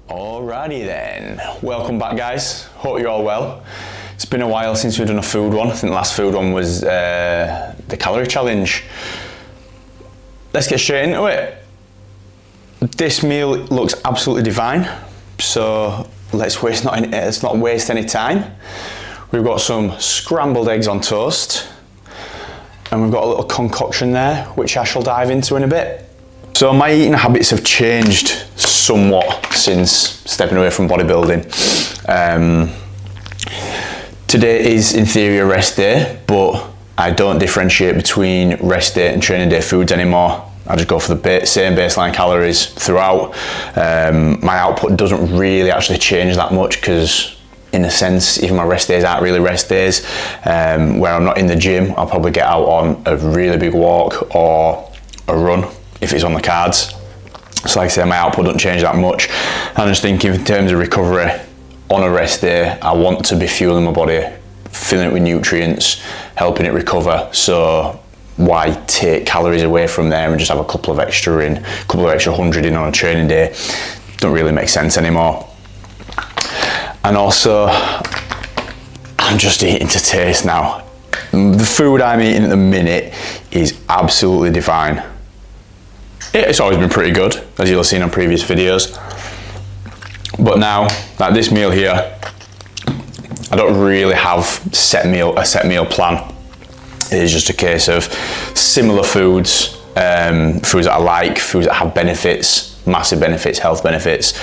Alrighty then, welcome back guys, hope you're all well. It's been a while since we've done a food one. I think the last food one was the calorie challenge. Let's get straight into it. This meal looks absolutely divine, so let's not waste any time. We've got some scrambled eggs on toast, and we've got a little concoction there which I shall dive into in a bit. So my eating habits have changed somewhat since stepping away from bodybuilding. Today is in theory a rest day, but I don't differentiate between rest day and training day foods anymore. I just go for the same baseline calories throughout. My output doesn't really actually change that much because in a sense, even my rest days aren't really rest days. Where I'm not in the gym, I'll probably get out on a really big walk or a run if it's on the cards. So like I say, my output doesn't change that much. I'm just thinking in terms of recovery on a rest day, I want to be fueling my body, filling it with nutrients, helping it recover. So why take calories away from there and just have a couple of extra 100 in on a training day? Don't really make sense anymore. And also, I'm just eating to taste now. The food I'm eating at the minute is absolutely divine. It's always been pretty good, as you'll have seen on previous videos. But now, like this meal here, I don't really have a set meal plan. It is just a case of similar foods, foods that I like, foods that have benefits, massive benefits, health benefits,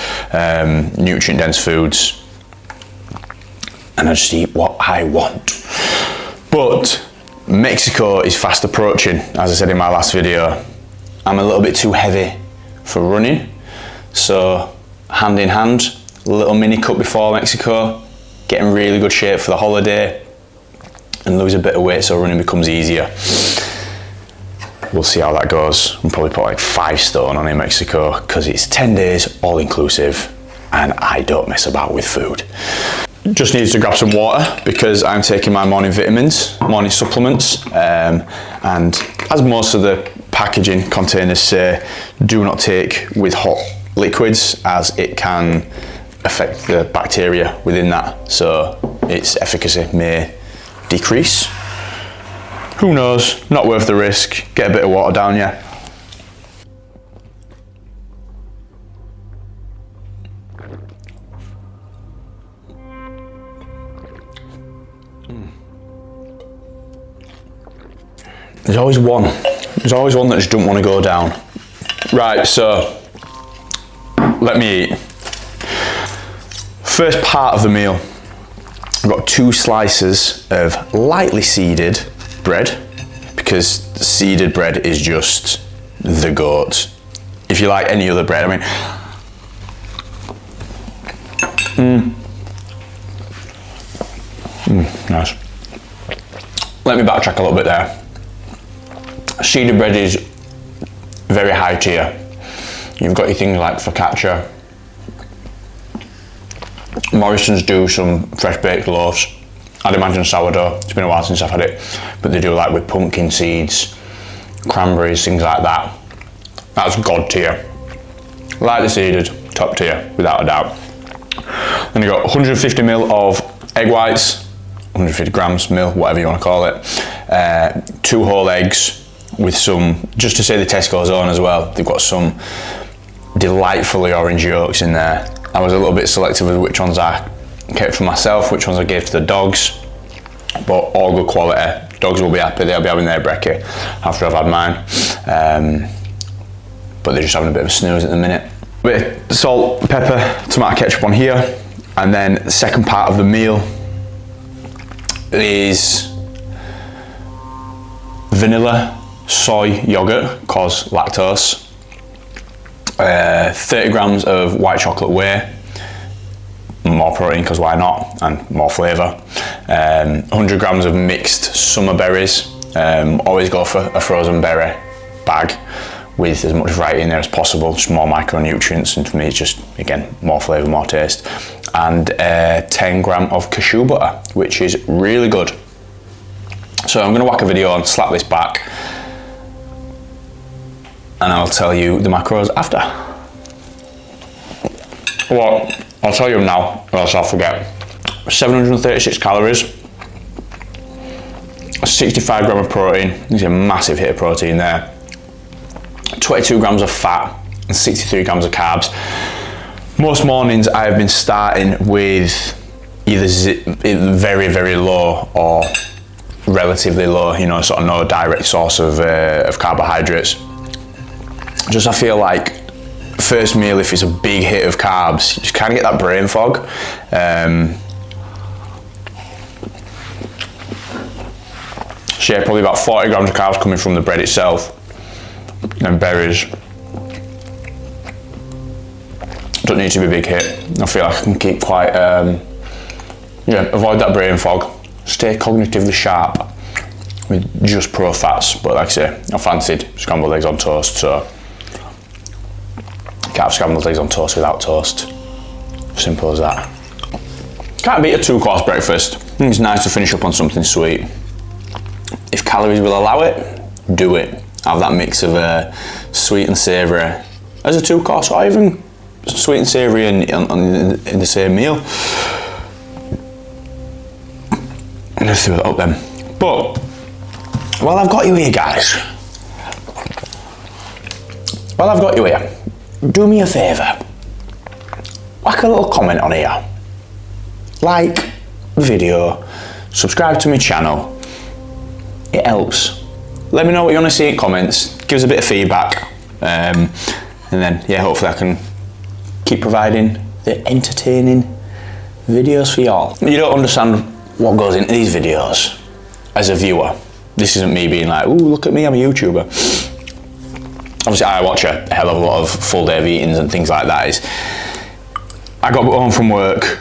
nutrient dense foods, and I just eat what I want. But Mexico is fast approaching, as I said in my last video. I'm a little bit too heavy for running, so hand in hand, a little mini cut before Mexico, get in really good shape for the holiday and lose a bit of weight so running becomes easier. We'll see how that goes. We'll probably put like 5 stone on in Mexico because it's 10 days all inclusive and I don't mess about with food. Just needs to grab some water because I'm taking my morning vitamins, morning supplements, and as most of the packaging containers say, do not take with hot liquids as it can affect the bacteria within that, so its efficacy may decrease. Who knows, not worth the risk. Get a bit of water down you. There's always one that just don't want to go down. Right, so let me eat. First part of the meal, I've got 2 slices of lightly seeded bread because seeded bread is just the goat. If you like any other bread, nice. Let me backtrack a little bit there. Seeded bread is very high tier. You've got your things like focaccia. Morrison's do some fresh baked loaves. I'd imagine sourdough. It's been a while since I've had it, but they do like with pumpkin seeds, cranberries, things like that. That's god tier. Lightly seeded, top tier, without a doubt. Then you've got 150 ml of egg whites, 150 grams, mil, whatever you want to call it. 2 whole eggs with some, just to say the Tesco's own as well, they've got some delightfully orange yolks in there. I was a little bit selective with which ones I kept for myself, which ones I gave to the dogs, but all good quality. Dogs will be happy, they'll be having their brekkie after I've had mine. But they're just having a bit of a snooze at the minute. A bit of salt, pepper, tomato ketchup on here, and then the second part of the meal is vanilla soy yogurt, cause lactose, 30 grams of white chocolate whey, more protein because why not, and more flavour, 100 grams of mixed summer berries. Always go for a frozen berry bag with as much variety in there as possible, just more micronutrients, and for me it's just, again, more flavour, more taste, and 10 gram of cashew butter, which is really good. So I'm going to whack a video on, slap this back, and I'll tell you the macros after. Well, I'll tell you now, or else I'll forget. 736 calories, 65 grams of protein. There's a massive hit of protein there. 22 grams of fat and 63 grams of carbs. Most mornings I've been starting with either very, very low or relatively low, you know, sort of no direct source of carbohydrates. Just I feel like first meal, if it's a big hit of carbs, you just kind of get that brain fog. So yeah, probably about 40 grams of carbs coming from the bread itself, and berries. Don't need to be a big hit. I feel like I can keep quite, avoid that brain fog, stay cognitively sharp with just pro fats. But like I say, I fancied scrambled eggs on toast, so can't have scrambled eggs on toast without toast. Simple as that. Can't beat a 2-course breakfast. I think it's nice to finish up on something sweet. If calories will allow it, do it. Have that mix of sweet and savoury as a 2-course, or even sweet and savoury in the same meal. I'm gonna throw it up then. But while I've got you here, guys, do me a favour. Whack a little comment on here. Like the video, subscribe to my channel. It helps. Let me know what you want to see in comments. Give us a bit of feedback. And then, yeah, hopefully I can keep providing the entertaining videos for y'all. You don't understand what goes into these videos as a viewer. This isn't me being like, ooh, look at me, I'm a YouTuber. Obviously, I watch a hell of a lot of full day of eatings and things like that. I got home from work,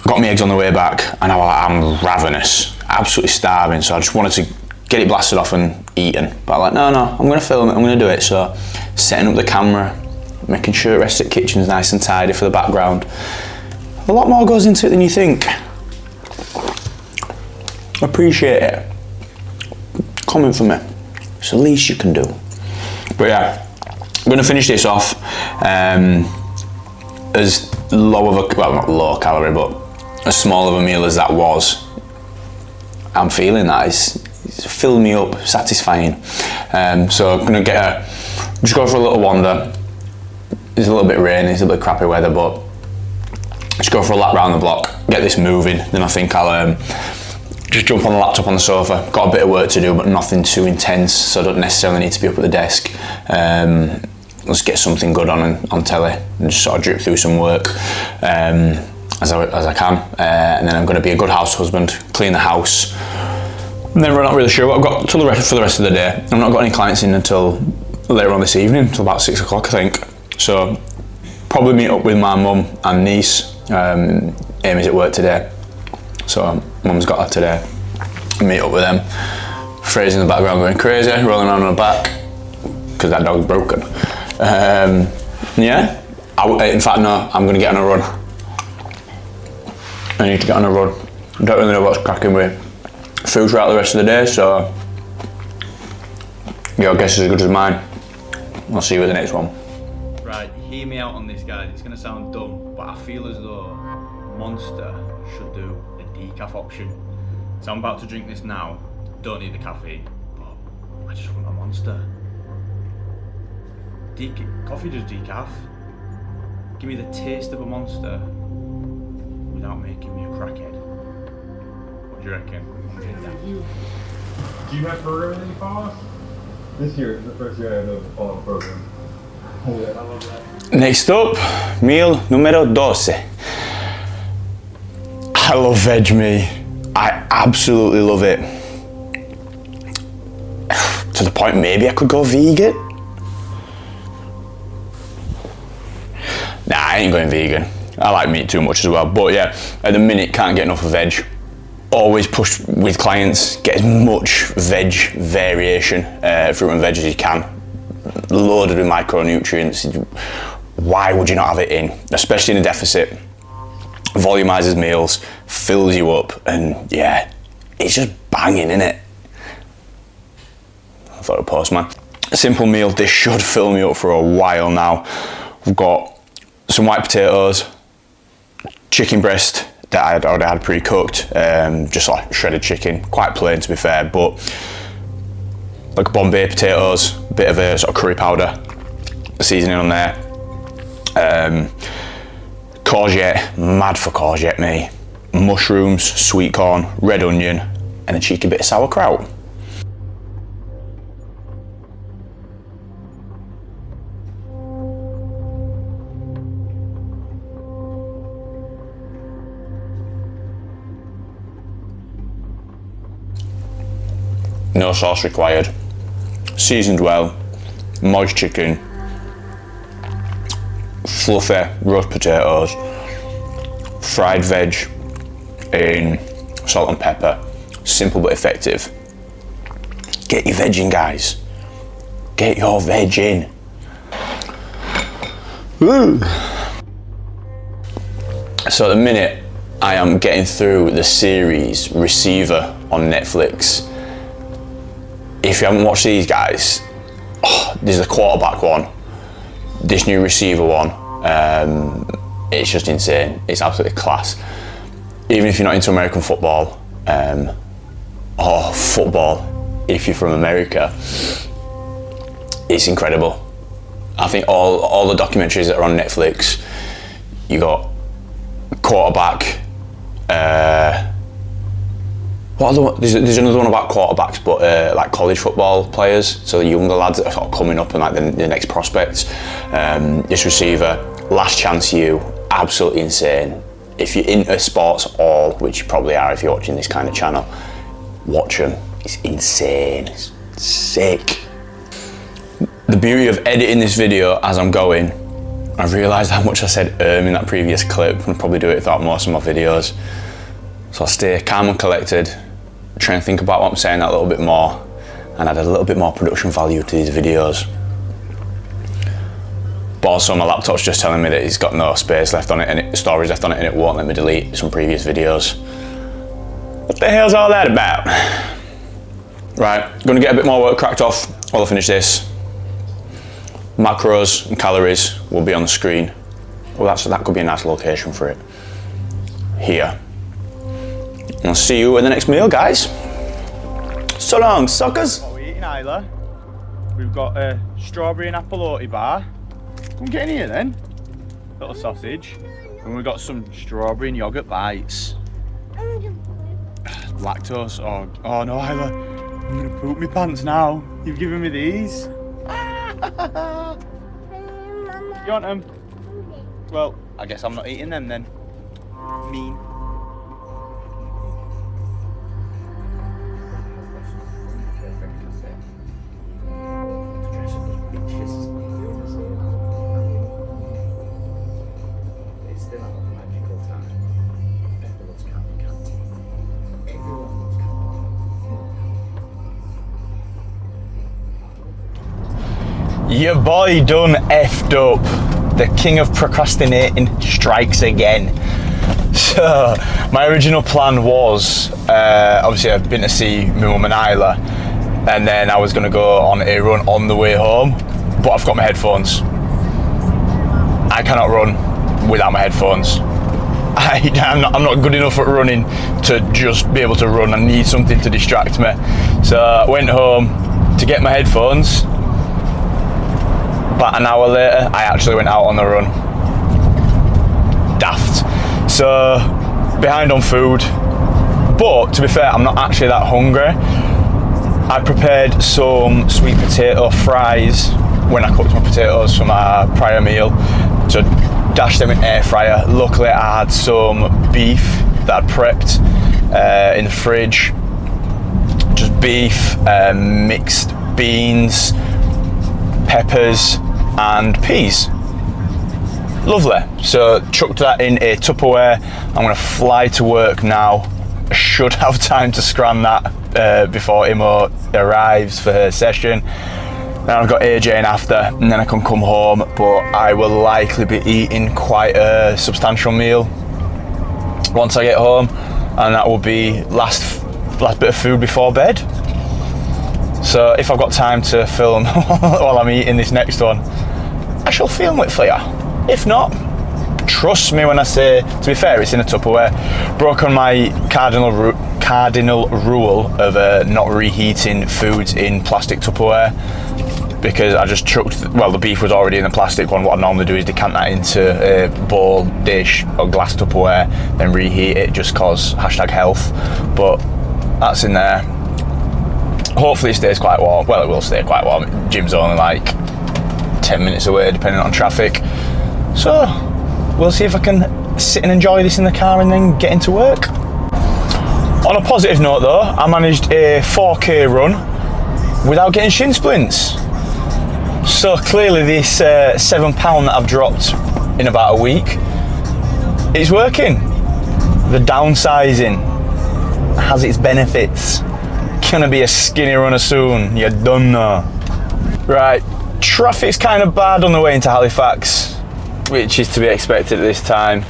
got my eggs on the way back, and I'm ravenous, absolutely starving. So I just wanted to get it blasted off and eaten. But I'm like, no, I'm going to film it, I'm going to do it. So setting up the camera, making sure the rest of the kitchen's nice and tidy for the background. A lot more goes into it than you think. Appreciate it. Comment for me. It's the least you can do. But yeah, I'm going to finish this off as low of a, well, not low calorie, but as small of a meal as that was. I'm feeling that. It's filled me up, satisfying. So I'm going to just go for a little wander. It's a little bit rainy, it's a bit crappy weather, but just go for a lap round the block, get this moving, then I think I'll just jump on the laptop on the sofa. Got a bit of work to do, but nothing too intense, so I don't necessarily need to be up at the desk. Let's get something good on telly and just sort of drip through some work as I can. And then I'm going to be a good house husband, clean the house. And then we're not really sure what I've got for the rest of the day. I've not got any clients in until later on this evening, until about 6 o'clock, I think. So probably meet up with my mum and niece. Amy's at work today, so mum's got her today. Meet up with them. Fraser in the background going crazy, rolling around on her back because that dog's broken. Yeah, in fact no, I'm going to get on a run. I need to get on a run. I don't really know what's cracking with food throughout the rest of the day, so your guess is as good as mine. I'll see you with the next one. Right, hear me out on this, guys. It's going to sound dumb, but I feel as though Monster should do a decaf option. So I'm about to drink this now. Don't need the caffeine, but I just want a Monster. Coffee does decaf. Give me the taste of a Monster without making me a crackhead. What do you reckon? Do you have programming that you follow? This year is the first year I have to follow a program. Oh yeah, I love that. Next up, meal numero 12. I love veg me. I absolutely love it. To the point maybe I could go vegan. Nah, I ain't going vegan. I like meat too much as well. But yeah, at the minute can't get enough of veg. Always push with clients, get as much veg variation, fruit and veg as you can. Loaded with micronutrients. Why would you not have it in? Especially in a deficit. Volumizes meals, fills you up, and yeah, it's just banging, innit? I thought I'd post, man. A simple meal, this should fill me up for a while now. We've got some white potatoes, chicken breast that I had already had pre-cooked, just like shredded chicken, quite plain to be fair, but like Bombay potatoes, bit of a sort of curry powder seasoning on there, courgette, mad for courgette me, mushrooms, sweet corn, red onion, and a cheeky bit of sauerkraut. No sauce required. Seasoned well, moist chicken, fluffy roast potatoes, fried veg in salt and pepper. Simple but effective. Get your veg in, guys. Get your veg in. Ooh. So at the minute, I am getting through the series Receiver on Netflix. If you haven't watched these guys, there's the quarterback one, this new receiver one, it's just insane. It's absolutely class. Even if you're not into American football, or football, if you're from America, it's incredible. I think all the documentaries that are on Netflix, you got quarterback, there's another one about quarterbacks, but like college football players, so the younger lads that are sort of coming up and like the next prospects. This receiver, Last Chance U, absolutely insane. If you're into sports at all, which you probably are if you're watching this kind of channel, watch them. It's insane. It's sick. The beauty of editing this video as I'm going, I've realised how much I said in that previous clip, and probably do it throughout most of my videos. So I'll stay calm and collected, try and think about what I'm saying a little bit more, and add a little bit more production value to these videos. But also my laptop's just telling me that it's got no space left on it, and storage left on it, and it won't let me delete some previous videos. What the hell's all that about? Right, gonna get a bit more work cracked off while I finish this. Macros and calories will be on the screen. Well, that could be a nice location for it. Here. And I'll see you in the next meal, guys. So long, suckers. What are we eating, Isla? We've got a strawberry and apple bar. Come get in here then. Little sausage. And we've got some strawberry and yogurt bites. Lactose. Oh no, Isla. I'm gonna poop my pants now. You've given me these. You want them? Well, I guess I'm not eating them then. Mean. Your boy done effed up. The king of procrastinating strikes again. So my original plan was, obviously I've been to see my mum and Isla, and then I was going to go on a run on the way home, but I've got my headphones. I cannot run without my headphones. I'm not good enough at running to just be able to run. I need something to distract me. So I went home to get my headphones. About an hour later, I actually went out on the run. Daft. So, behind on food. But, to be fair, I'm not actually that hungry. I prepared some sweet potato fries when I cooked my potatoes for my prior meal. So, dashed them in air fryer. Luckily, I had some beef that I'd prepped in the fridge. Just beef, mixed beans, peppers and peas. Lovely. So chucked that in a Tupperware. I'm going to fly to work now. I should have time to scran that before Imo arrives for her session. Then I've got AJ in after, and then I can come home, but I will likely be eating quite a substantial meal once I get home, and that will be last bit of food before bed. So if I've got time to film while I'm eating this next one, I shall film it for you. If not, Trust me when I say, to be fair, it's in a Tupperware. Broken my cardinal rule of not reheating foods in plastic Tupperware, because I just chucked, well, the beef was already in the plastic one. What I normally do is decant that into a bowl, dish or glass Tupperware, then reheat it just cause #health. But that's in there. Hopefully it stays quite warm. Well, it will stay quite warm. Gym's only like 10 minutes away depending on traffic. So we'll see if I can sit and enjoy this in the car and then get into work. On a positive note though, I managed a 4K run without getting shin splints. So clearly this £7 that I've dropped in about a week is working. The downsizing has its benefits. Gonna be a skinny runner soon, you don't know. Right, traffic's kind of bad on the way into Halifax, which is to be expected at this time.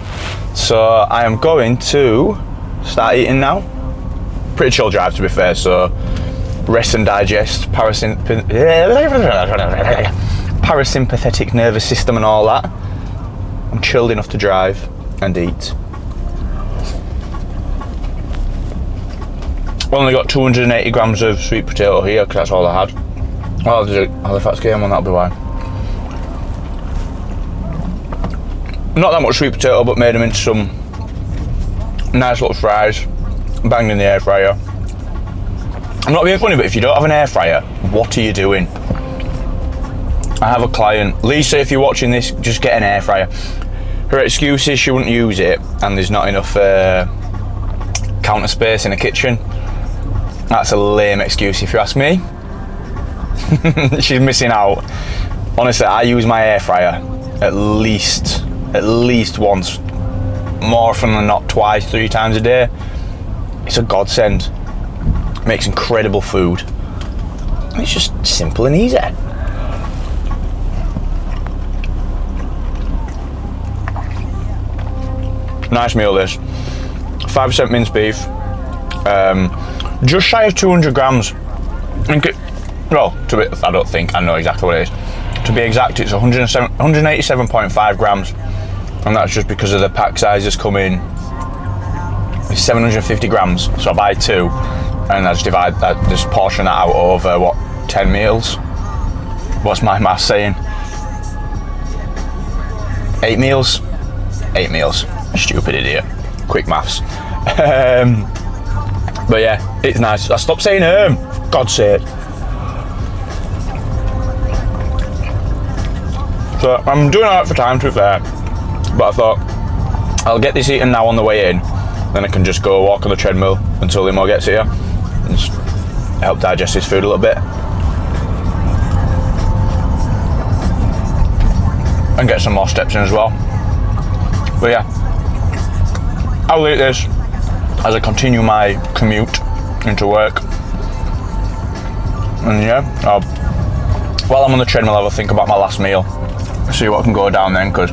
So I am going to start eating now. Pretty chill drive to be fair, so rest and digest, parasympathetic nervous system and all that. I'm chilled enough to drive and eat. Only got 280 grams of sweet potato here because that's all I had. Well, there's a Halifax game on, that'll be why. Not that much sweet potato, but made them into some nice little fries. Banged in the air fryer. I'm not being funny, but if you don't have an air fryer, what are you doing? I have a client, Lisa, if you're watching this, just get an air fryer. Her excuse is she wouldn't use it and there's not enough counter space in the kitchen. That's a lame excuse if you ask me. She's missing out. Honestly, I use my air fryer at least once, more often than not twice, 3 times a day. It's a godsend. Makes incredible food. It's just simple and easy. Nice meal this. 5% minced beef. Just shy of 200 grams. Well, I don't think, I know exactly what it is. To be exact, it's 187.5 grams. And that's just because of the pack sizes come in. It's 750 grams. So I buy 2 and I just divide that, just portion that out over, what, 10 meals? What's my math saying? 8 meals? 8 meals. Stupid idiot. Quick maths. But yeah, it's nice. I stopped saying for God's sake. So I'm doing alright for time, to be fair. But I thought, I'll get this eaten now on the way in. Then I can just go walk on the treadmill until Limo gets here. And just help digest his food a little bit. And get some more steps in as well. But yeah, I'll eat this as I continue my commute into work. And yeah, while I'm on the treadmill, I'll have a think about my last meal. See what can go down then, because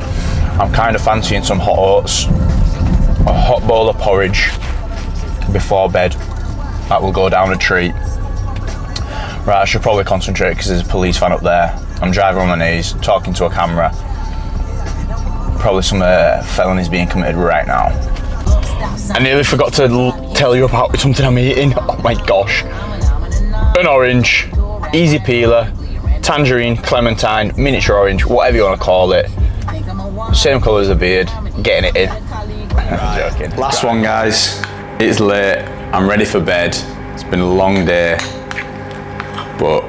I'm kind of fancying some hot oats, a hot bowl of porridge before bed. That will go down a treat. Right, I should probably concentrate because there's a police van up there. I'm driving on my knees, talking to a camera. Probably some felonies being committed right now. I nearly forgot to tell you about something I'm eating. Oh my gosh. An orange, easy peeler, tangerine, clementine, miniature orange, whatever you want to call it. Same colour as the beard, getting it in. I'm joking. Last one, guys. It's late, I'm ready for bed. It's been a long day, but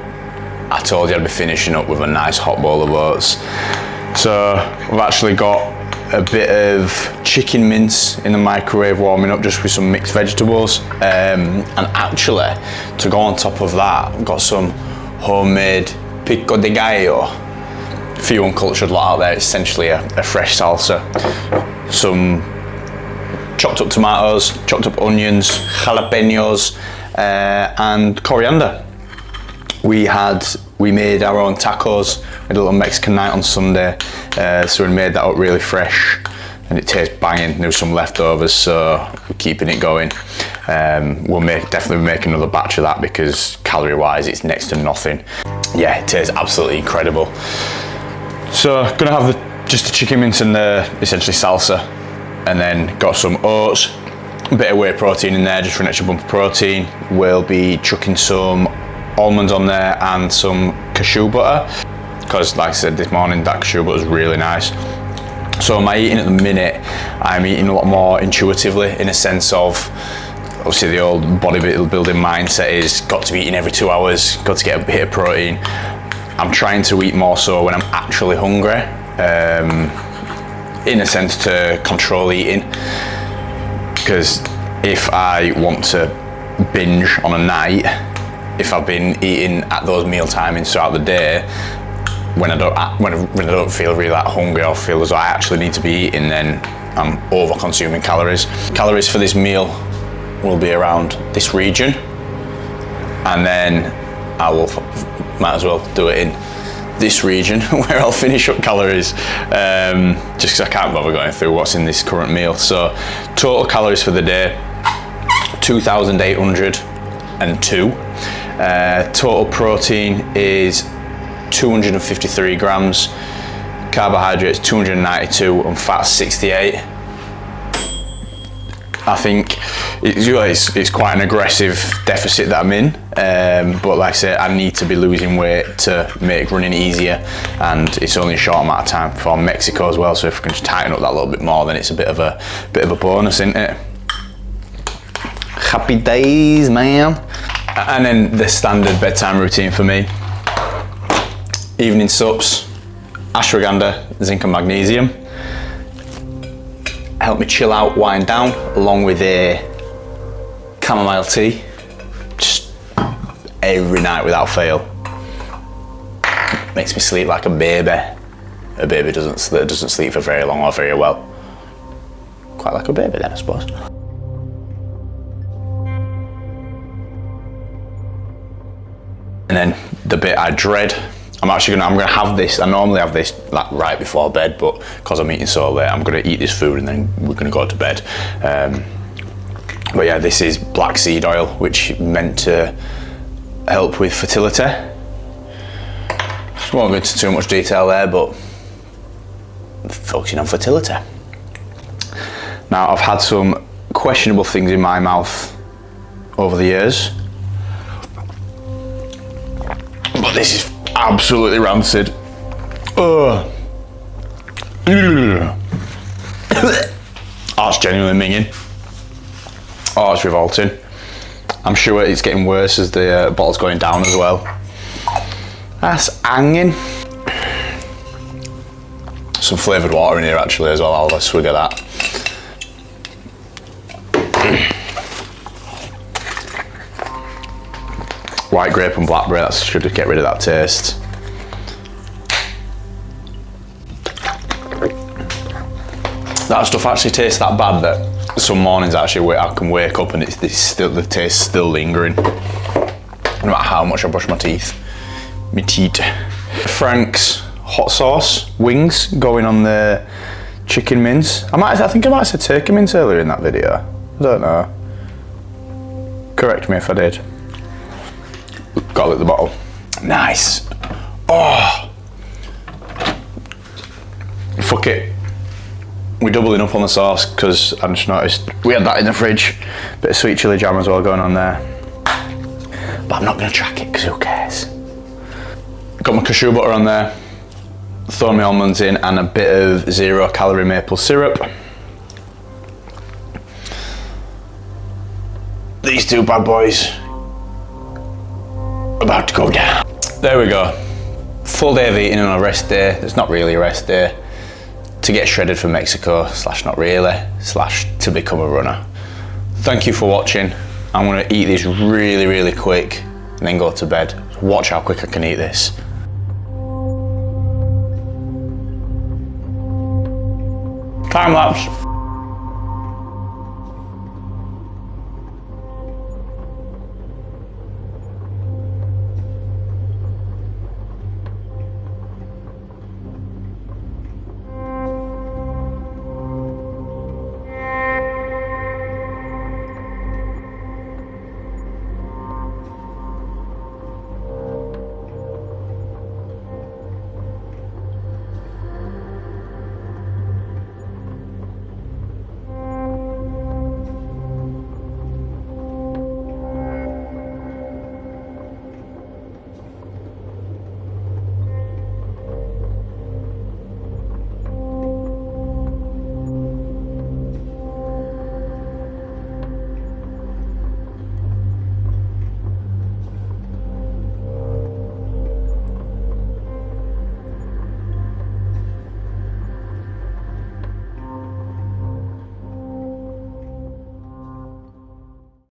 I told you I'd be finishing up with a nice hot bowl of oats. So we've actually got a bit of chicken mince in the microwave warming up just with some mixed vegetables. And actually, to go on top of that, I've got some homemade pico de gallo. For you uncultured lot out there, it's essentially a fresh salsa. Some chopped up tomatoes, chopped up onions, jalapenos, and coriander. We made our own tacos. We had a little Mexican night on Sunday, so we made that up really fresh, and it tastes banging. There was some leftovers, so we're keeping it going. We'll definitely make another batch of that because calorie-wise, it's next to nothing. Yeah, it tastes absolutely incredible. So, gonna have the just the chicken mince and the essentially salsa, and then got some oats, a bit of whey protein in there just for an extra bump of protein. We'll be chucking some almonds on there and some cashew butter, because like I said this morning, that cashew butter is really nice. So my eating at the minute, I'm eating a lot more intuitively, in a sense of, obviously the old bodybuilding mindset is got to be eating every 2 hours, got to get a hit of protein. I'm trying to eat more so when I'm actually hungry, in a sense to control eating, because if I want to binge on a night, if I've been eating at those meal timings throughout the day, when I don't feel really that hungry or feel as though I actually need to be eating, then I'm over consuming calories. Calories for this meal will be around this region, and then I will might as well do it in this region where I'll finish up calories, just because I can't bother going through what's in this current meal. So total calories for the day, 2,802. Total protein is 253 grams, carbohydrates 292, and fat 68. I think it's quite an aggressive deficit that I'm in, but like I say, I need to be losing weight to make running easier, and it's only a short amount of time before Mexico as well, so if we can just tighten up that little bit more, then it's a bit of a bonus, isn't it? Happy days, man. And then the standard bedtime routine for me: evening sups, ashwagandha, zinc and magnesium, help me chill out, wind down, along with a chamomile tea, just every night without fail. Makes me sleep like a baby. A baby doesn't sleep for very long or very well. Quite like a baby then, I suppose. And then the bit I dread, I'm gonna have this. I normally have this like right before bed, but because I'm eating so late, I'm gonna eat this food and then we're gonna go to bed. But yeah, this is black seed oil, which is meant to help with fertility. Won't go into too much detail there, but focusing on fertility. Now, I've had some questionable things in my mouth over the years, but this is absolutely rancid. Oh, it's genuinely minging. Oh, it's revolting. I'm sure it's getting worse as the bottle's going down as well. That's hanging. Some flavoured water in here actually as well. I'll have a swig of that. White grape and blackberry, that should get rid of that taste. That stuff actually tastes that bad that some mornings actually I can wake up and the taste still lingering, no matter how much I brush my teeth. Frank's hot sauce wings going on the chicken mince. I think I might have said turkey mince earlier in that video. I don't know. Correct me if I did. Gotta lick the bottle. Nice. Oh. Fuck it. We're doubling up on the sauce because I just noticed we had that in the fridge. Bit of sweet chili jam as well going on there. But I'm not going to track it because who cares? Got my cashew butter on there. Thrown my almonds in and a bit of 0 calorie maple syrup. These two bad boys about to go down. There we go. Full day of eating on a rest day. It's not really a rest day. To get shredded for Mexico, / not really, / to become a runner. Thank you for watching. I'm gonna eat this really, really quick and then go to bed. Watch how quick I can eat this. Time lapse.